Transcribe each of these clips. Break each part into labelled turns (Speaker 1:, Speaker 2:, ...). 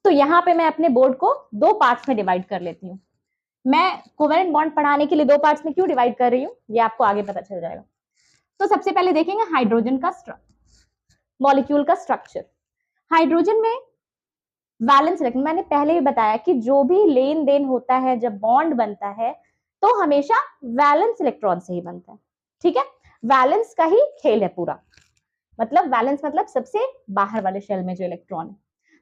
Speaker 1: तो यहाँ पे मैं अपने बोर्ड को दो पार्ट्स में डिवाइड कर लेती हूँ। मैं कोवेलेंट बॉन्ड पढ़ाने के लिए दो पार्ट्स में क्यों डिवाइड कर रही हूँ ये आपको आगे पता चल जाएगा। तो सबसे पहले देखेंगे हाइड्रोजन का मॉलिक्यूल का स्ट्रक्चर। हाइड्रोजन में वैलेंस इलेक्ट्रॉन, मैंने पहले ही बताया कि जो भी लेन देन होता है जब बॉन्ड बनता है तो हमेशा वैलेंस इलेक्ट्रॉन से ही बनता है। ठीक है, वैलेंस का ही खेल है पूरा। मतलब वैलेंस मतलब सबसे बाहर वाले शेल में जो इलेक्ट्रॉन है।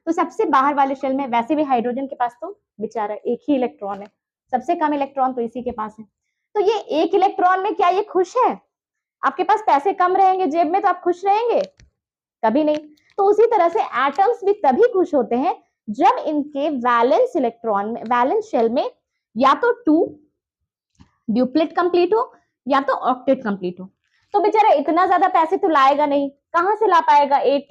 Speaker 1: तो सबसे बाहर वाले शेल में वैसे भी हाइड्रोजन के पास तो बेचारा एक ही इलेक्ट्रॉन है, सबसे कम इलेक्ट्रॉन तो इसी के पास है। तो ये एक इलेक्ट्रॉन में क्या ये खुश है? आपके पास पैसे कम रहेंगे जेब में तो आप खुश रहेंगे? कभी नहीं। तो उसी तरह से एटम्स भी तभी खुश होते हैं जब इनके वैलेंस इलेक्ट्रॉन में, वैलेंस शेल में या तो 2 ड्यूप्लेट कंप्लीट हो या तो ऑक्टेट कंप्लीट हो। तो बेचारा इतना ज्यादा पैसे तो लाएगा नहीं, कहां से ला पाएगा 8?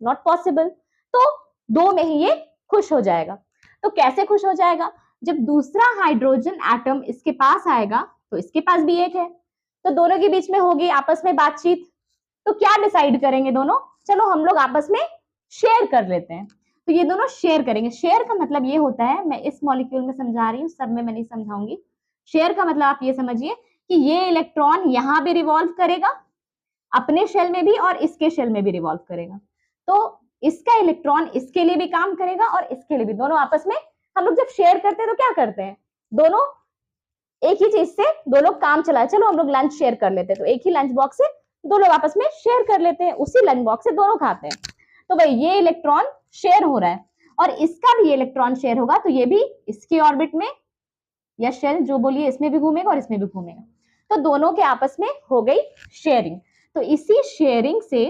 Speaker 1: Not possible. तो 2 में ही ये खुश हो जाएगा। तो कैसे खुश हो जाएगा? जब दूसरा हाइड्रोजन एटम इसके पास आएगा तो इसके पास भी 8 है, तो दोनों के बीच में होगी आपस में बातचीत। तो क्या डिसाइड करेंगे दोनों? चलो हम लोग आपस में शेयर कर लेते हैं। तो ये दोनों शेयर करेंगे। शेयर का मतलब ये होता है, मैं इस मॉलिक्यूल में समझा रही हूँ, सब में मैं नहीं समझाऊंगी। शेयर का मतलब आप ये समझिए कि ये इलेक्ट्रॉन यहां भी रिवॉल्व करेगा अपने शेल में भी और इसके शेल में भी रिवॉल्व करेगा। तो इसका इलेक्ट्रॉन इसके लिए भी काम करेगा और इसके लिए भी। दोनों आपस में, हम लोग जब शेयर करते हैं तो क्या करते हैं, दोनों एक ही चीज से दो लोग काम चलाए। चलो हम लोग लंच शेयर कर लेते हैं, तो एक ही लंच बॉक्स से दो लोग आपस में शेयर कर लेते हैं, उसी लंच बॉक्स से दोनों खाते हैं। तो भाई ये इलेक्ट्रॉन शेयर हो रहा है और इसका भी इलेक्ट्रॉन शेयर होगा, तो ये भी इसके ऑर्बिट में या शेल जो बोलिए इसमें भी घूमेगा और इसमें भी घूमेगा। तो दोनों के आपस में हो गई शेयरिंग। तो इसी शेयरिंग से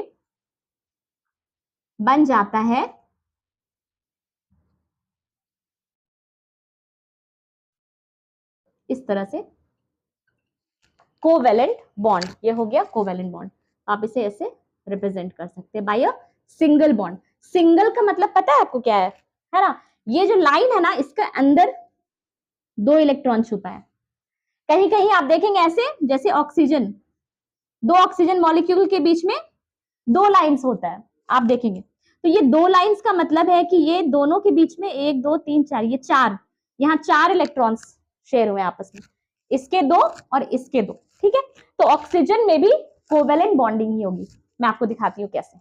Speaker 1: बन जाता है इस तरह से कोवेलेंट बॉन्ड। ये हो गया कोवेलेंट बॉन्ड। आप इसे ऐसे रिप्रेजेंट कर सकते हैं by a single bond. Single का मतलब पता है आपको क्या है ना? ये जो लाइन है ना, इसके अंदर 2 इलेक्ट्रॉन छुपा है। कहीं कहीं आप देखेंगे ऐसे, जैसे ऑक्सीजन, 2 ऑक्सीजन मॉलिक्यूल के बीच में 2 लाइंस होता है, आप देखेंगे। तो ये 2 लाइंस का मतलब है कि ये दोनों के बीच में 1 2 3 4, ये 4, यहाँ 4 इलेक्ट्रॉन्स शेयर हुए आपस में, इसके 2 और इसके 2। ठीक है, तो ऑक्सीजन में भी कोवेलेंट बॉन्डिंग ही होगी। मैं आपको दिखाती हूँ कैसे।